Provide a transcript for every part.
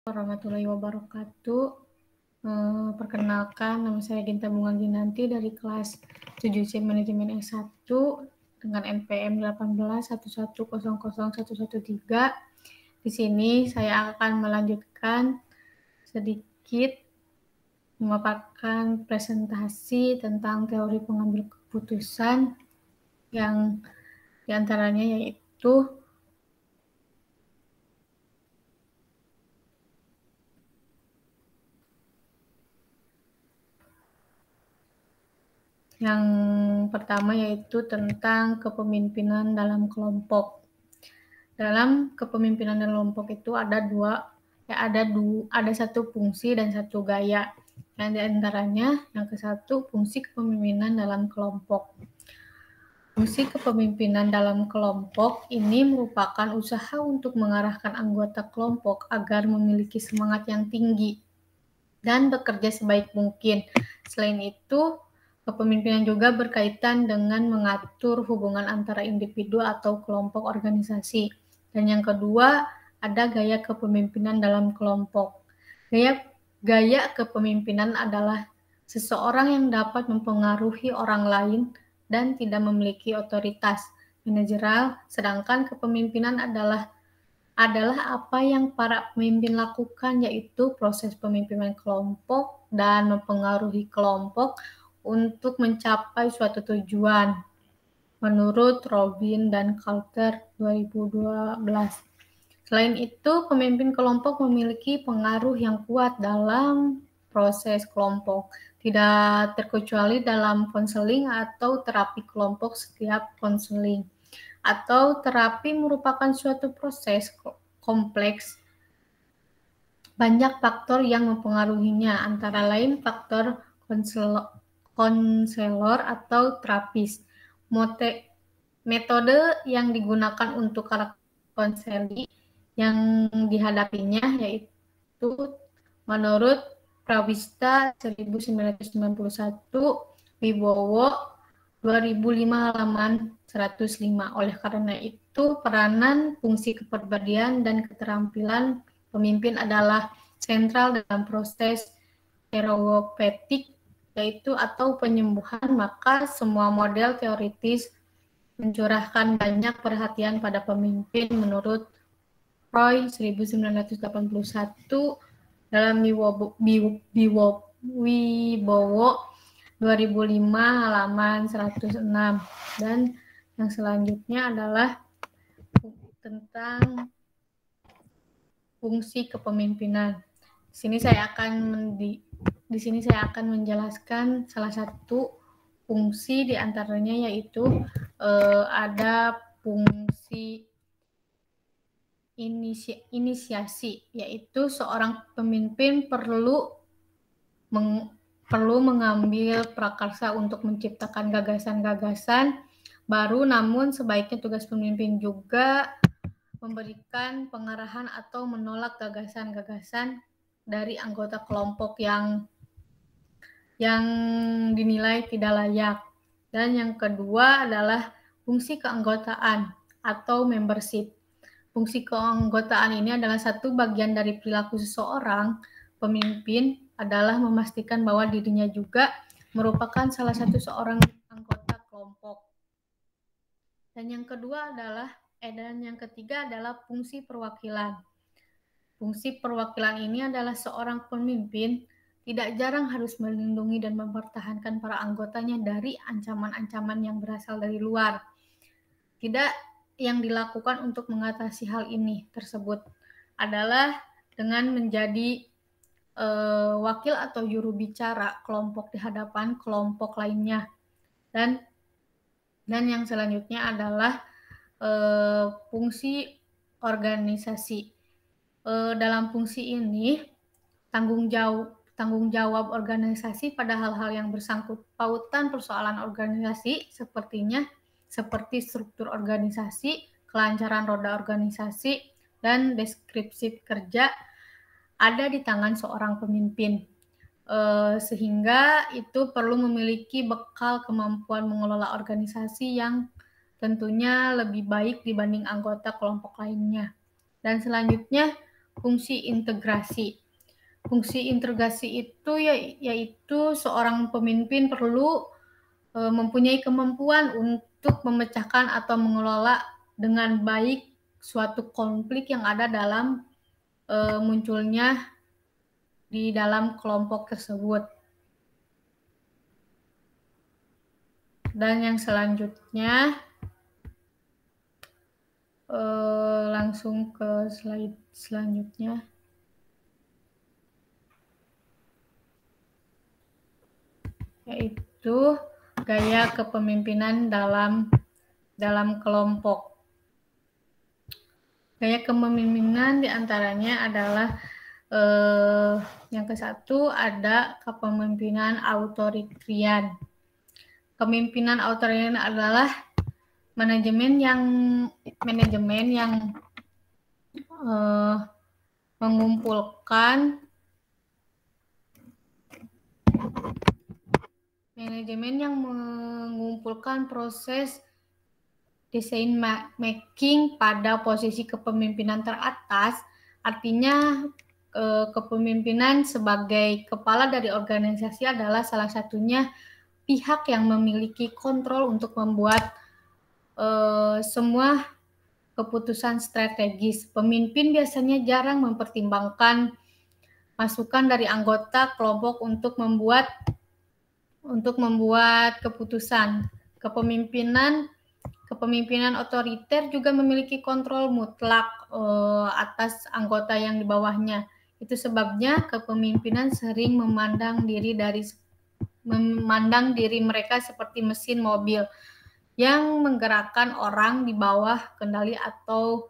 Warahmatullahi wabarakatuh. Perkenalkan, nama saya Ginta Bunga Ginanti dari kelas 7C Manajemen S1 dengan NPM 1811000113. Di sini saya akan melanjutkan sedikit memaparkan presentasi tentang teori pengambil keputusan yang diantaranya yaitu yang pertama yaitu tentang kepemimpinan dalam kelompok. Dalam kepemimpinan dalam kelompok itu ada satu fungsi dan satu gaya. Yang diantaranya yang ke-1 fungsi kepemimpinan dalam kelompok. Fungsi kepemimpinan dalam kelompok ini merupakan usaha untuk mengarahkan anggota kelompok agar memiliki semangat yang tinggi dan bekerja sebaik mungkin. Selain itu, kepemimpinan juga berkaitan dengan mengatur hubungan antara individu atau kelompok organisasi. Dan yang kedua, ada gaya kepemimpinan dalam kelompok. Gaya kepemimpinan adalah seseorang yang dapat mempengaruhi orang lain dan tidak memiliki otoritas manajerial, sedangkan kepemimpinan adalah apa yang para pemimpin lakukan, yaitu proses pemimpinan kelompok dan mempengaruhi kelompok untuk mencapai suatu tujuan. Menurut Robin dan Coulter 2012. Selain itu, pemimpin kelompok memiliki pengaruh yang kuat dalam proses kelompok, tidak terkecuali dalam konseling atau terapi kelompok. Setiap konseling atau terapi merupakan suatu proses kompleks. Banyak faktor yang mempengaruhinya, antara lain faktor konselor atau terapis. Metode yang digunakan untuk konseling yang dihadapinya yaitu menurut Prawista 1991, Wibowo 2005 halaman 105. Oleh karena itu, peranan, fungsi kepribadian, dan keterampilan pemimpin adalah sentral dalam proses terapeutik, yaitu atau penyembuhan. Maka semua model teoritis mencurahkan banyak perhatian pada pemimpin. Menurut Roy 1981 dalam Wibowo 2005 halaman 106. Dan yang selanjutnya adalah tentang fungsi kepemimpinan. Di sini saya akan menjelaskan salah satu fungsi diantaranya yaitu ada fungsi inisiasi, yaitu seorang pemimpin perlu mengambil prakarsa untuk menciptakan gagasan-gagasan baru, namun sebaiknya tugas pemimpin juga memberikan pengarahan atau menolak gagasan-gagasan dari anggota kelompok yang dinilai tidak layak. Dan yang kedua adalah fungsi keanggotaan atau membership. Fungsi keanggotaan ini adalah satu bagian dari perilaku seseorang pemimpin adalah memastikan bahwa dirinya juga merupakan salah satu seorang anggota kelompok. Dan yang ketiga adalah fungsi perwakilan. Fungsi perwakilan ini adalah seorang pemimpin tidak jarang harus melindungi dan mempertahankan para anggotanya dari ancaman-ancaman yang berasal dari luar. Tidak yang dilakukan untuk mengatasi hal ini tersebut adalah dengan menjadi wakil atau juru bicara kelompok di hadapan kelompok lainnya. Dan yang selanjutnya adalah fungsi organisasi. Dalam fungsi ini tanggung jawab organisasi pada hal-hal yang bersangkut pautan persoalan organisasi seperti struktur organisasi, kelancaran roda organisasi, dan deskripsi kerja ada di tangan seorang pemimpin, sehingga itu perlu memiliki bekal kemampuan mengelola organisasi yang tentunya lebih baik dibanding anggota kelompok lainnya. Dan selanjutnya fungsi integrasi. Fungsi integrasi itu yaitu seorang pemimpin perlu mempunyai kemampuan untuk memecahkan atau mengelola dengan baik suatu konflik yang ada dalam munculnya di dalam kelompok tersebut. Dan yang selanjutnya langsung ke slide selanjutnya. Yaitu gaya kepemimpinan dalam kelompok. Gaya kepemimpinan diantaranya adalah yang ke-1 ada kepemimpinan otoritarian. Kepemimpinan otoritarian adalah manajemen yang mengumpulkan proses design making pada posisi kepemimpinan teratas. Artinya kepemimpinan sebagai kepala dari organisasi adalah salah satunya pihak yang memiliki kontrol untuk membuat semua keputusan strategis. Pemimpin biasanya jarang mempertimbangkan masukan dari anggota kelompok untuk membuat keputusan. Kepemimpinan otoriter juga memiliki kontrol mutlak atas anggota yang di bawahnya. Itu sebabnya kepemimpinan sering memandang diri mereka seperti mesin mobil yang menggerakkan orang di bawah kendali atau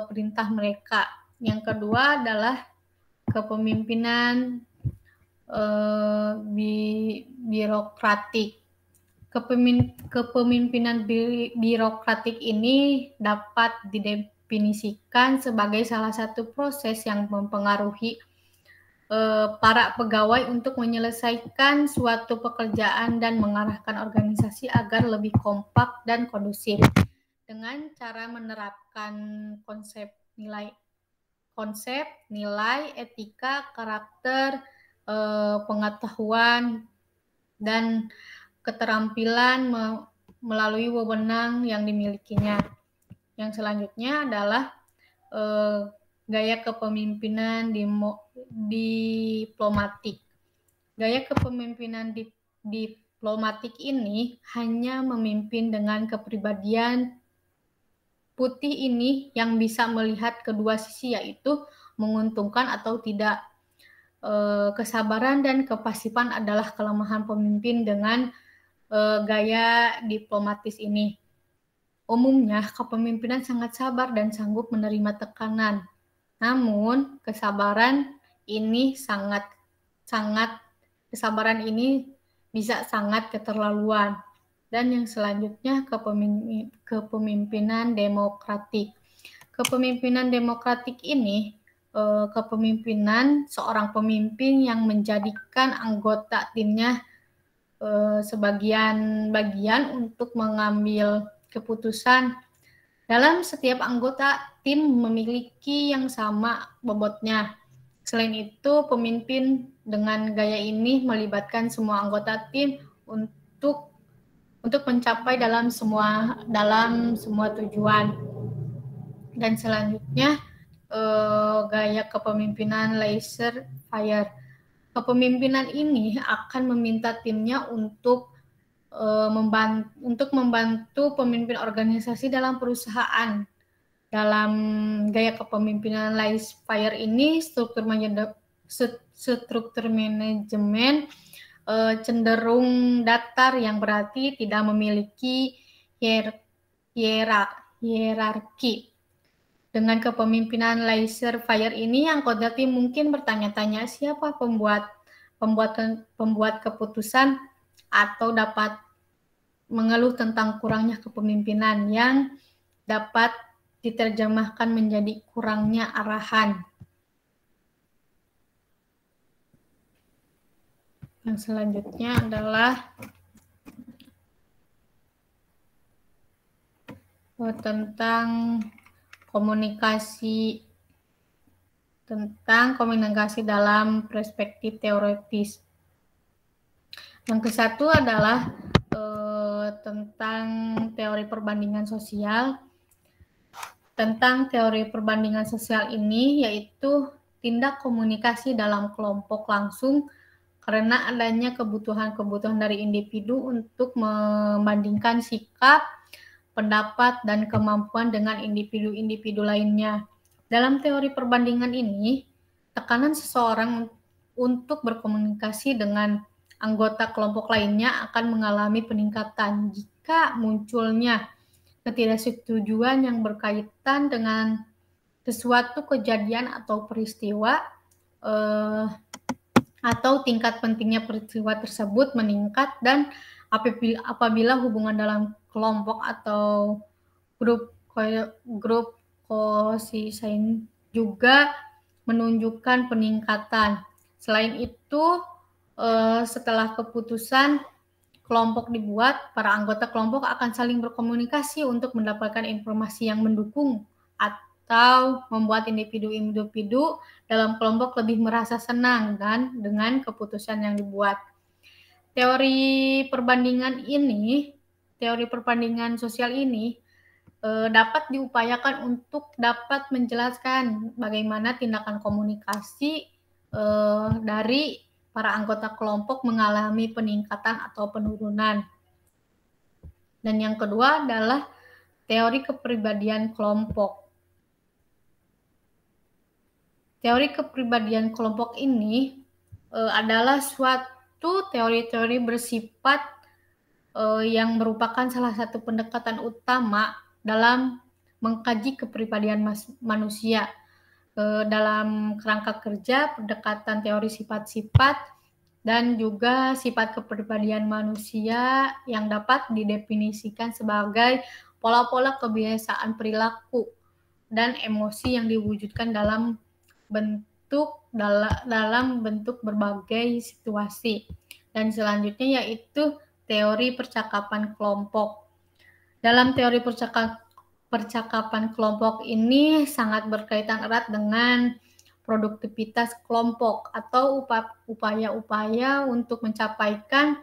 perintah mereka. Yang kedua adalah kepemimpinan birokratik. Kepemimpinan birokratik ini dapat didefinisikan sebagai salah satu proses yang mempengaruhi para pegawai untuk menyelesaikan suatu pekerjaan dan mengarahkan organisasi agar lebih kompak dan kondusif dengan cara menerapkan konsep nilai, etika, karakter, pengetahuan, dan keterampilan melalui wewenang yang dimilikinya. Yang selanjutnya adalah gaya kepemimpinan diplomatik. Gaya kepemimpinan diplomatik ini hanya memimpin dengan kepribadian putih ini yang bisa melihat kedua sisi, yaitu menguntungkan atau tidak. Kesabaran dan kepasifan adalah kelemahan pemimpin dengan gaya diplomatis ini. Umumnya, kepemimpinan sangat sabar dan sanggup menerima tekanan. Namun, kesabaran ini bisa sangat keterlaluan. Dan yang selanjutnya, kepemimpinan demokratik. Kepemimpinan demokratik ini kepemimpinan seorang pemimpin yang menjadikan anggota timnya sebagian bagian untuk mengambil keputusan. Dalam setiap anggota tim memiliki yang sama bobotnya. Selain itu, pemimpin dengan gaya ini melibatkan semua anggota tim untuk mencapai dalam semua tujuan. Dan selanjutnya gaya kepemimpinan laissez-faire. Kepemimpinan ini akan meminta timnya untuk membantu pemimpin organisasi dalam perusahaan. Dalam gaya kepemimpinan laissez-faire ini, struktur manajemen cenderung datar, yang berarti tidak memiliki hierarki. Dengan kepemimpinan laissez-faire ini, anggota tim mungkin bertanya-tanya siapa pembuat keputusan, atau dapat mengeluh tentang kurangnya kepemimpinan yang dapat diterjemahkan menjadi kurangnya arahan. Yang selanjutnya adalah tentang komunikasi tentang komunikasi dalam perspektif teoritis. Yang ke-1 adalah tentang teori perbandingan sosial. Tentang teori perbandingan sosial ini yaitu tindak komunikasi dalam kelompok langsung karena adanya kebutuhan-kebutuhan dari individu untuk membandingkan sikap, pendapat, dan kemampuan dengan individu-individu lainnya. Dalam teori perbandingan ini, tekanan seseorang untuk berkomunikasi dengan anggota kelompok lainnya akan mengalami peningkatan jika munculnya ketidaksetujuan yang berkaitan dengan sesuatu kejadian atau peristiwa atau tingkat pentingnya peristiwa tersebut meningkat, dan apabila hubungan dalam kelompok atau grup konsisten juga menunjukkan peningkatan. Selain itu, setelah keputusan kelompok dibuat, para anggota kelompok akan saling berkomunikasi untuk mendapatkan informasi yang mendukung atau membuat individu-individu dalam kelompok lebih merasa senang dengan keputusan yang dibuat. Teori perbandingan sosial ini dapat diupayakan untuk dapat menjelaskan bagaimana tindakan komunikasi dari para anggota kelompok mengalami peningkatan atau penurunan. Dan yang kedua adalah teori kepribadian kelompok. Teori kepribadian kelompok ini adalah suatu teori-teori bersifat yang merupakan salah satu pendekatan utama dalam mengkaji kepribadian manusia. Dalam kerangka kerja, pendekatan teori sifat-sifat, dan juga sifat kepribadian manusia yang dapat didefinisikan sebagai pola-pola kebiasaan perilaku dan emosi yang diwujudkan dalam bentuk berbagai situasi. Dan selanjutnya yaitu teori percakapan kelompok. Dalam teori percakapan kelompok ini sangat berkaitan erat dengan produktivitas kelompok atau upaya-upaya untuk mencapaikan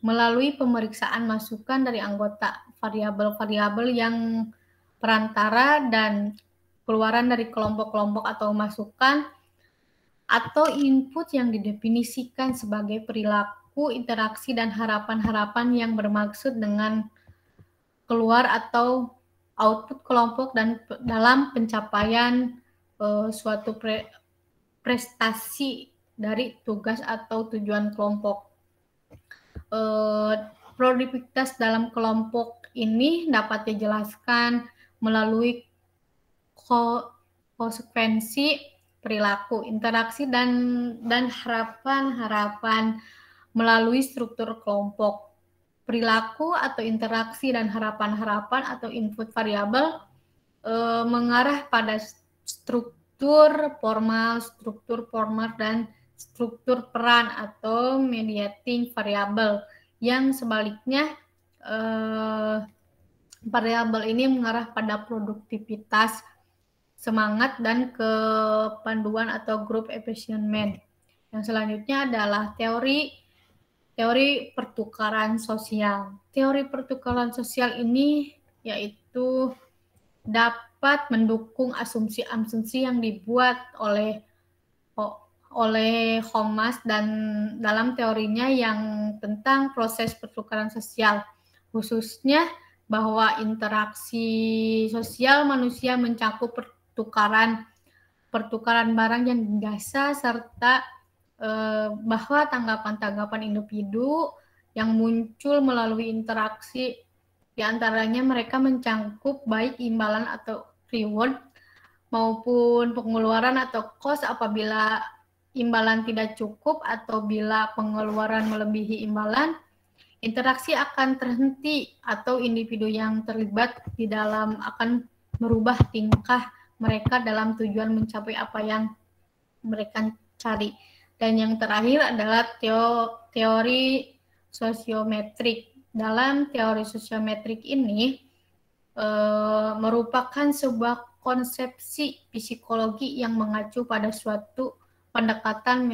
melalui pemeriksaan masukan dari anggota, variabel-variabel yang perantara dan keluaran dari kelompok-kelompok atau masukan atau input yang didefinisikan sebagai perilaku, interaksi, dan harapan-harapan yang bermaksud dengan keluar atau output kelompok dan dalam pencapaian suatu prestasi dari tugas atau tujuan kelompok. Produktivitas dalam kelompok ini dapat dijelaskan melalui konsekuensi perilaku, interaksi, dan harapan-harapan melalui struktur kelompok. Perilaku atau interaksi dan harapan-harapan atau input variabel mengarah pada struktur formal, dan struktur peran atau mediating variabel. Yang sebaliknya, variabel ini mengarah pada produktivitas, semangat, dan kepanduan atau group efficient. Yang selanjutnya adalah teori pertukaran sosial. Teori pertukaran sosial ini yaitu dapat mendukung asumsi-asumsi yang dibuat oleh Hamas dan dalam teorinya yang tentang proses pertukaran sosial, khususnya bahwa interaksi sosial manusia mencakup pertukaran barang yang jasa serta bahwa tanggapan-tanggapan individu yang muncul melalui interaksi diantaranya mereka mencakup baik imbalan atau reward maupun pengeluaran atau cost apabila imbalan tidak cukup atau bila pengeluaran melebihi imbalan, interaksi akan terhenti atau individu yang terlibat di dalam akan merubah tingkah mereka dalam tujuan mencapai apa yang mereka cari. Dan yang terakhir adalah teori sosiometrik. Dalam teori sosiometrik ini merupakan sebuah konsepsi psikologi yang mengacu pada suatu pendekatan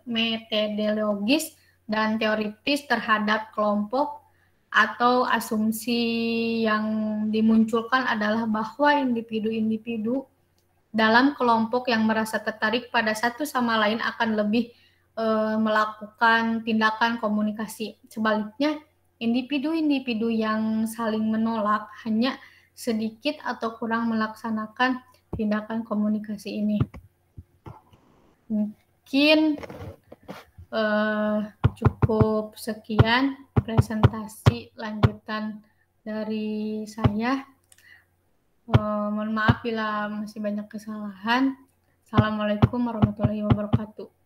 metodologis dan teoritis terhadap kelompok, atau asumsi yang dimunculkan adalah bahwa individu-individu dalam kelompok yang merasa tertarik pada satu sama lain akan lebih melakukan tindakan komunikasi. Sebaliknya, individu-individu yang saling menolak hanya sedikit atau kurang melaksanakan tindakan komunikasi ini. Mungkin cukup sekian presentasi lanjutan dari saya. Mohon maaf bila masih banyak kesalahan. Assalamualaikum warahmatullahi wabarakatuh.